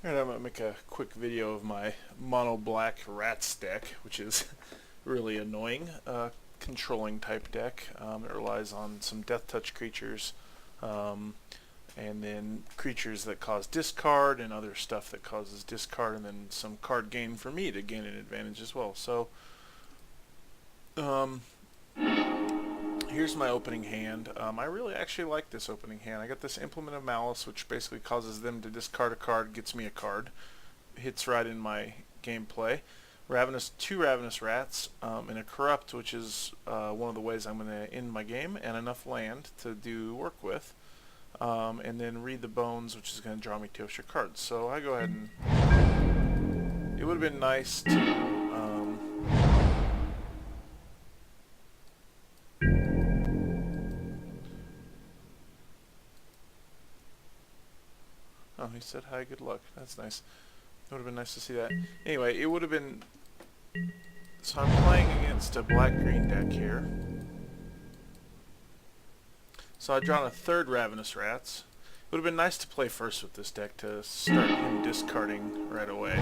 Alright, I'm going to make a quick video of my mono black rats deck, which is really annoying. Controlling type deck. It relies on some death touch creatures, and then creatures that cause discard and other stuff that causes discard, and then some card gain for me to gain an advantage as well. So, here's my opening hand. I really actually like this opening hand. I got this Implement of Malice, which basically causes them to discard a card, gets me a card. Hits right in my gameplay. Two Ravenous Rats, and a Corrupt, which is one of the ways I'm going to end my game, and enough land to do work with. And then Read the Bones, which is going to draw me 2 extra cards. So I go ahead and... It would have been nice to... Oh, he said hi, good luck. That's nice. It would have been nice to see that. Anyway, it would have been... So I'm playing against a black-green deck here. So I've drawn a 3rd Ravenous Rats. It would have been nice to play first with this deck to start him discarding right away.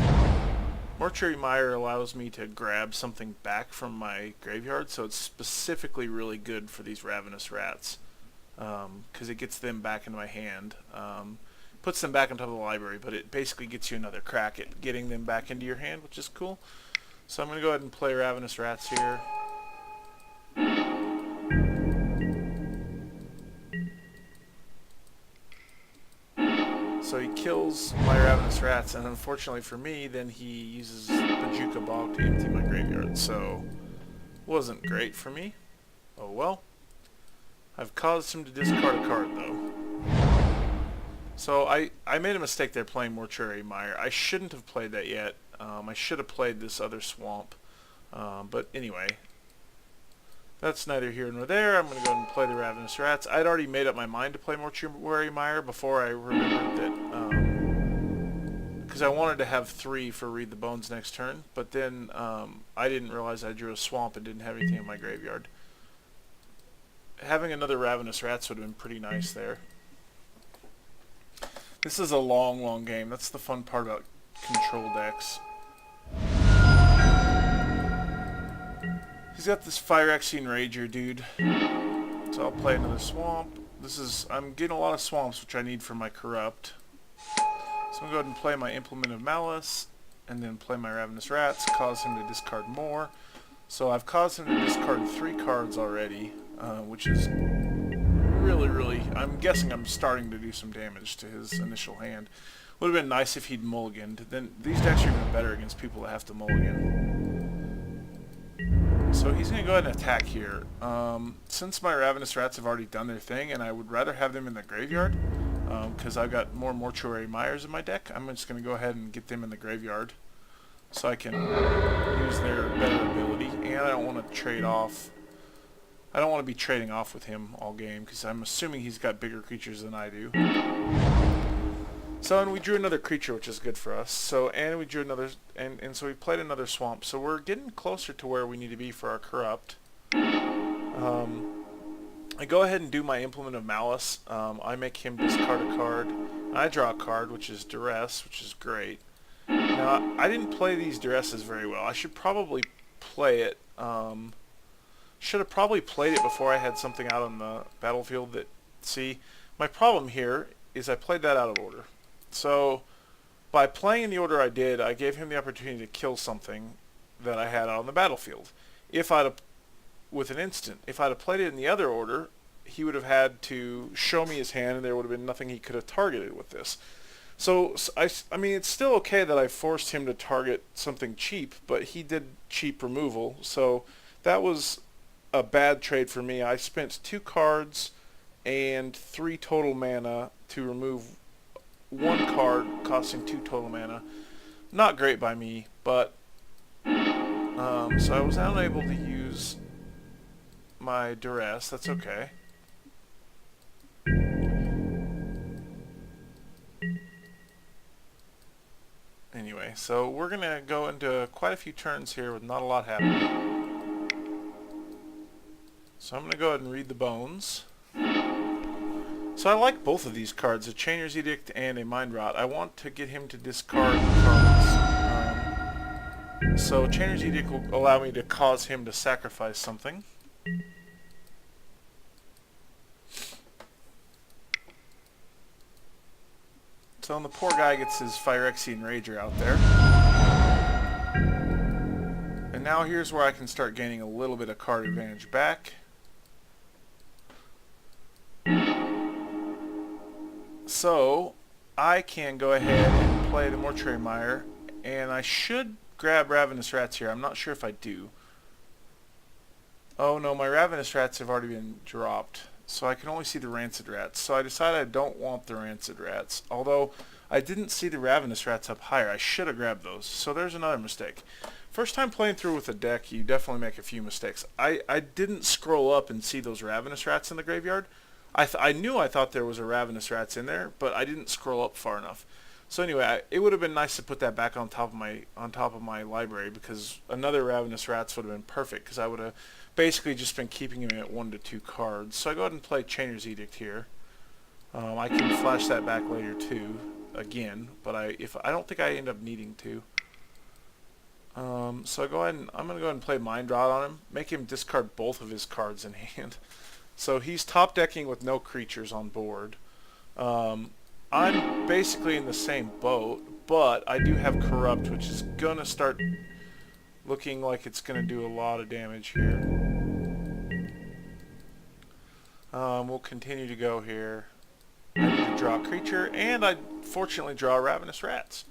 Mortuary Mire allows me to grab something back from my graveyard, so it's specifically really good for these Ravenous Rats. Because it gets them back into my hand. Puts them back on top of the library, but it basically gets you another crack at getting them back into your hand, which is cool. So I'm going to go ahead and play Ravenous Rats here. So he kills my Ravenous Rats, and unfortunately for me, then he uses the Juka Bog to empty my graveyard, so wasn't great for me. Oh well. I've caused him to discard a card, though. So I made a mistake there playing Mortuary Mire. I shouldn't have played that yet. I should have played this other swamp. But anyway, that's neither here nor there. I'm going to go ahead and play the Ravenous Rats. I'd already made up my mind to play Mortuary Mire before I remembered that, because I wanted to have 3 for Read the Bones next turn, but then I didn't realize I drew a swamp and didn't have anything in my graveyard. Having another Ravenous Rats would have been pretty nice there. This is a long, long game. That's the fun part about control decks. He's got this Phyrexian Rager, dude. So I'll play another swamp. I'm getting a lot of swamps, which I need for my Corrupt. So I'm going to go ahead and play my Implement of Malice, and then play my Ravenous Rats, cause him to discard more. So I've caused him to discard 3 cards already, which is really, I'm guessing I'm starting to do some damage to his initial hand. Would have been nice if he'd mulliganed. Then these decks are even better against people that have to mulligan. So he's going to go ahead and attack here. Since my Ravenous Rats have already done their thing, and I would rather have them in the graveyard, because I've got more Mortuary Mires in my deck, I'm just going to go ahead and get them in the graveyard so I can use their better ability, and I don't want to trade off. I don't want to be trading off with him all game, because I'm assuming he's got bigger creatures than I do. So, and we drew another creature, which is good for us. So, and we drew another, and so we played another swamp. So we're getting closer to where we need to be for our Corrupt. I go ahead and do my Implement of Malice. I make him discard a card. I draw a card, which is Duress, which is great. Now, I didn't play these Duresses very well. I should probably play it. Should have probably played it before I had something out on the battlefield that... See, my problem here is I played that out of order. So, by playing in the order I did, I gave him the opportunity to kill something that I had out on the battlefield. If I'd have... With an instant. If I'd have played it in the other order, he would have had to show me his hand, and there would have been nothing he could have targeted with this. So, I mean, it's still okay that I forced him to target something cheap, but he did cheap removal, so that was a bad trade for me. I spent 2 cards and 3 total mana to remove 1 card costing 2 total mana. Not great by me, but so I was unable to use my Duress. That's okay. Anyway, so we're going to go into quite a few turns here with not a lot happening. So I'm going to go ahead and Read the Bones. So I like both of these cards, a Chainer's Edict and a Mind Rot. I want to get him to discard cards. So Chainer's Edict will allow me to cause him to sacrifice something. So the poor guy gets his Phyrexian Rager out there. And now here's where I can start gaining a little bit of card advantage back. So I can go ahead and play the Mortuary Mire, and I should grab Ravenous Rats here. I'm not sure if I do. Oh no, my Ravenous Rats have already been dropped, so I can only see the Rancid Rats. So I decided I don't want the Rancid Rats, although I didn't see the Ravenous Rats up higher. I should have grabbed those. So there's another mistake. First time playing through with a deck, you definitely make a few mistakes. I didn't scroll up and see those Ravenous Rats in the graveyard. I thought there was a Ravenous Rats in there, but I didn't scroll up far enough. So anyway, it would have been nice to put that back on top of my library, because another Ravenous Rats would have been perfect, because I would have basically just been keeping him at 1 to 2 cards. So I go ahead and play Chainer's Edict here. I can flash that back later too, again, but I don't think I end up needing to. So I'm going to go ahead and play Mind Rot on him, make him discard both of his cards in hand. So he's top decking with no creatures on board. I'm basically in the same boat, but I do have Corrupt, which is going to start looking like it's going to do a lot of damage here. We'll continue to go here. I need to draw a creature, and I fortunately draw Ravenous Rats.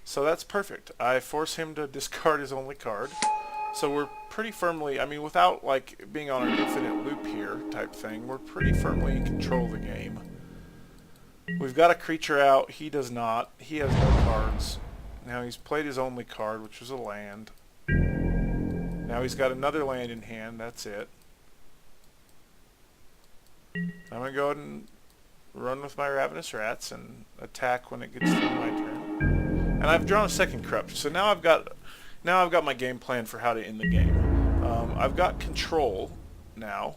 So that's perfect. I force him to discard his only card. So we're pretty firmly, I mean, without like being on an infinite loop here type thing, we're pretty firmly in control of the game. We've got a creature out. He does not. He has no cards. Now he's played his only card, which was a land. Now he's got another land in hand. That's it. I'm going to go ahead and run with my Ravenous Rats and attack when it gets to my turn. And I've drawn a second Corrupt. So now I've got my game plan for how to end the game. I've got control now,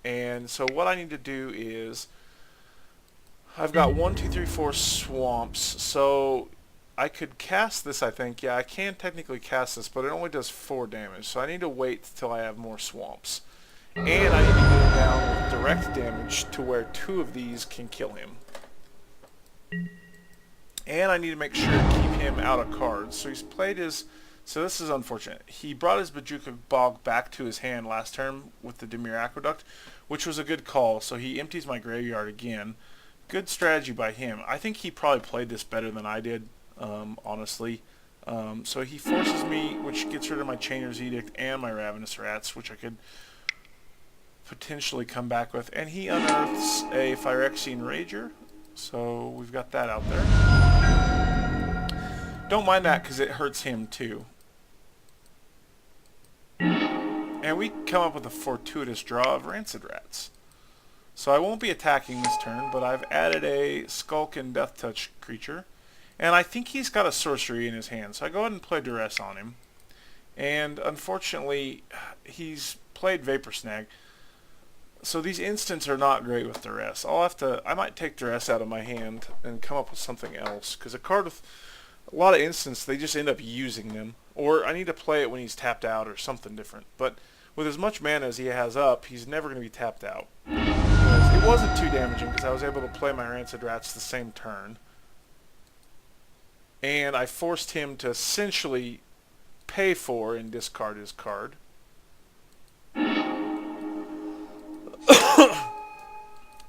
and so what I need to do is I've got 1, 2, 3, 4 swamps, so I could cast this, I think. Yeah, I can technically cast this, but it only does 4 damage, so I need to wait till I have more swamps. And I need to get him down with direct damage to where 2 of these can kill him. And I need to make sure to keep him out of cards. So he's played his... So this is unfortunate. He brought his Bojuka Bog back to his hand last turn with the Dimir Aqueduct, which was a good call. So he empties my graveyard again. Good strategy by him. I think he probably played this better than I did, honestly. So he forces me, which gets rid of my Chainer's Edict and my Ravenous Rats, which I could potentially come back with. And he unearths a Phyrexian Rager. So we've got that out there. Don't mind that because it hurts him too. And we come up with a fortuitous draw of Rancid Rats. So I won't be attacking this turn, but I've added a Skulk and Death Touch creature. And I think he's got a sorcery in his hand, so I go ahead and play Duress on him. And unfortunately, he's played Vapor Snag. So these instants are not great with Duress. I might take Duress out of my hand and come up with something else. Because a card with a lot of instants, they just end up using them. Or I need to play it when he's tapped out or something different. But with as much mana as he has up, he's never going to be tapped out. Because it wasn't too damaging because I was able to play my Rancid Rats the same turn. And I forced him to essentially pay for and discard his card.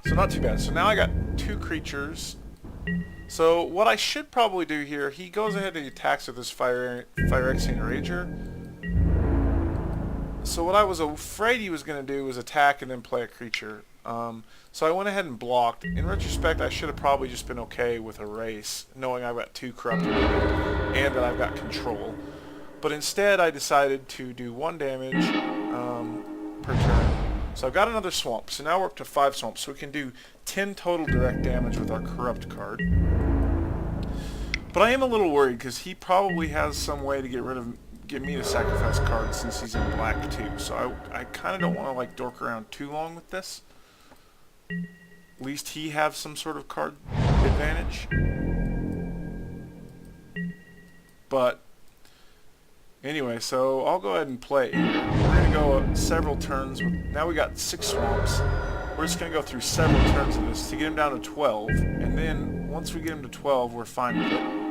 So not too bad. So now I got 2 creatures. So what I should probably do here, he goes ahead and attacks with his Phyrexian Rager. So what I was afraid he was going to do was attack and then play a creature. So I went ahead and blocked. In retrospect, I should have probably just been okay with a race, knowing I've got 2 corrupted and that I've got control. But instead, I decided to do 1 damage per turn. So I've got another swamp. So now we're up to 5 swamps. So we can do 10 total direct damage with our corrupt card. But I am a little worried because he probably has some way to get me to sacrifice cards since he's in black too. So I kind of don't want to like dork around too long with this. at least he have some sort of card advantage. But anyway, so I'll go ahead and play here. We're going to go several turns. Now we got 6 swamps. We're just going to go through several turns of this to get him down to 12. And then once we get him to 12, we're fine with it.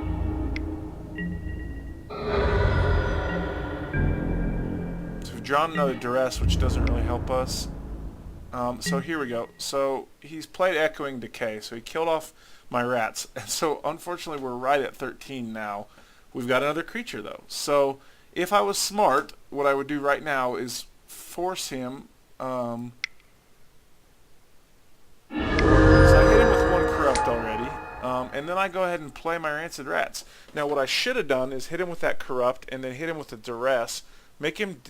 So we've drawn another duress, which doesn't really help us. So here we go. So he's played Echoing Decay, so he killed off my rats. And so unfortunately we're right at 13 now. We've got another creature though. So if I was smart, what I would do right now is force him. So I hit him with 1 corrupt already. And then I go ahead and play my Rancid Rats. Now what I should have done is hit him with that corrupt and then hit him with the duress. Make him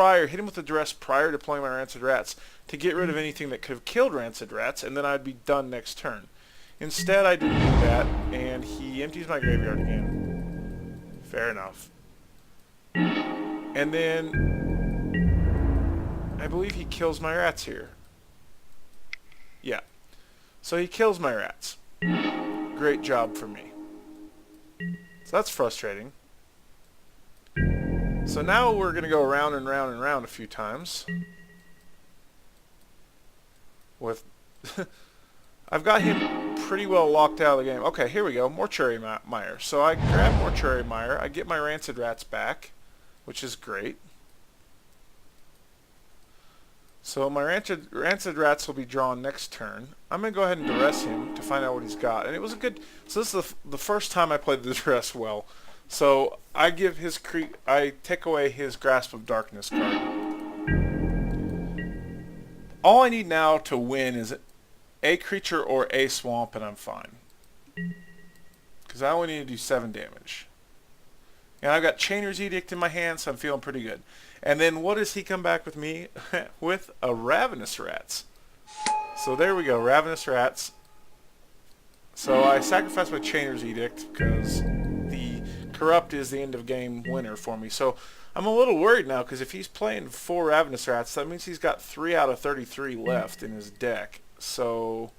hit him with the duress prior to playing my Rancid Rats to get rid of anything that could have killed Rancid Rats, and then I'd be done next turn. Instead, I didn't do that, and he empties my graveyard again. Fair enough. And then I believe he kills my rats here. Yeah. So he kills my rats. Great job for me. So that's frustrating. So now we're going to go around and round and round a few times. With I've got him pretty well locked out of the game. Okay, here we go. Mortuary Mire. So I grab Mortuary Mire. I get my Rancid Rats back, which is great. So my Rancid Rats will be drawn next turn. I'm going to go ahead and duress him to find out what he's got. And it was a good... So this is the first time I played the duress well. So I give I take away his Grasp of Darkness card. All I need now to win is a creature or a swamp, and I'm fine. Because I only need to do 7 damage. And I've got Chainer's Edict in my hand, so I'm feeling pretty good. And then what does he come back with me? With a Ravenous Rats. So there we go, Ravenous Rats. So I sacrifice my Chainer's Edict because the Corrupt is the end of game winner for me. So I'm a little worried now because if he's playing 4 Ravenous Rats, that means he's got 3 out of 33 left in his deck. So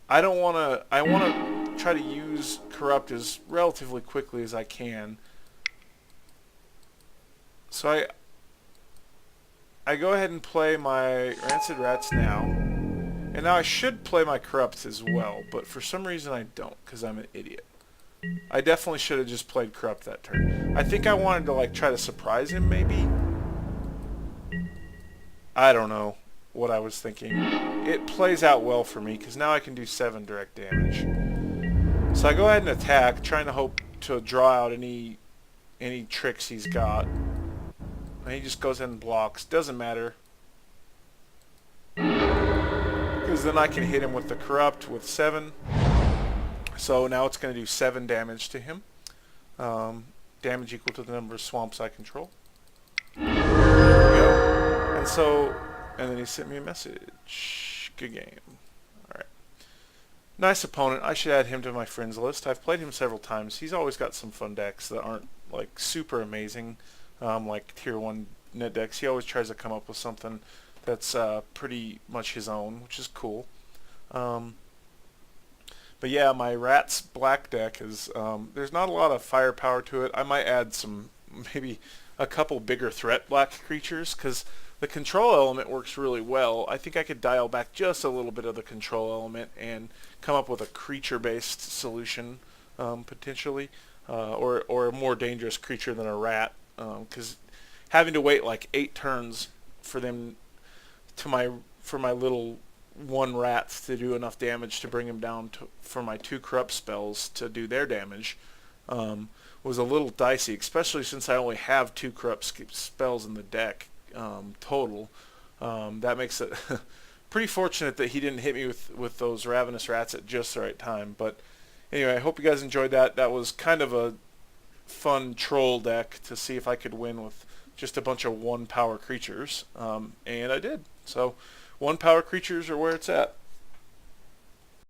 I don't want to. I want to try to use Corrupt as relatively quickly as I can. So I go ahead and play my Rancid Rats now. And now I should play my Corrupts as well, but for some reason I don't because I'm an idiot. I definitely should have just played Corrupt that turn. I think I wanted to like try to surprise him maybe. I don't know what I was thinking. It plays out well for me because now I can do 7 direct damage. So I go ahead and attack, trying to hope to draw out any tricks he's got. And he just goes ahead and blocks. Doesn't matter. Because then I can hit him with the Corrupt with 7. So now it's going to do 7 damage to him. Damage equal to the number of swamps I control. There we go. And then he sent me a message. Good game. Alright. Nice opponent. I should add him to my friends list. I've played him several times. He's always got some fun decks that aren't like super amazing. Like tier 1 net decks. He always tries to come up with something that's pretty much his own, which is cool. But yeah, my Rats black deck is, there's not a lot of firepower to it. I might add maybe a couple bigger threat black creatures, because the control element works really well. I think I could dial back just a little bit of the control element and come up with a creature-based solution, potentially, or a more dangerous creature than a rat, because having to wait like 8 turns for them for my little 1 rats to do enough damage to bring him down for my 2 corrupt spells to do their damage was a little dicey, especially since I only have 2 corrupt spells in the deck total. That makes it pretty fortunate that he didn't hit me with those Ravenous Rats at just the right time. But anyway, I hope you guys enjoyed that. That was kind of a fun troll deck to see if I could win with just a bunch of 1 power creatures, and I did. So 1 power creatures are where it's at.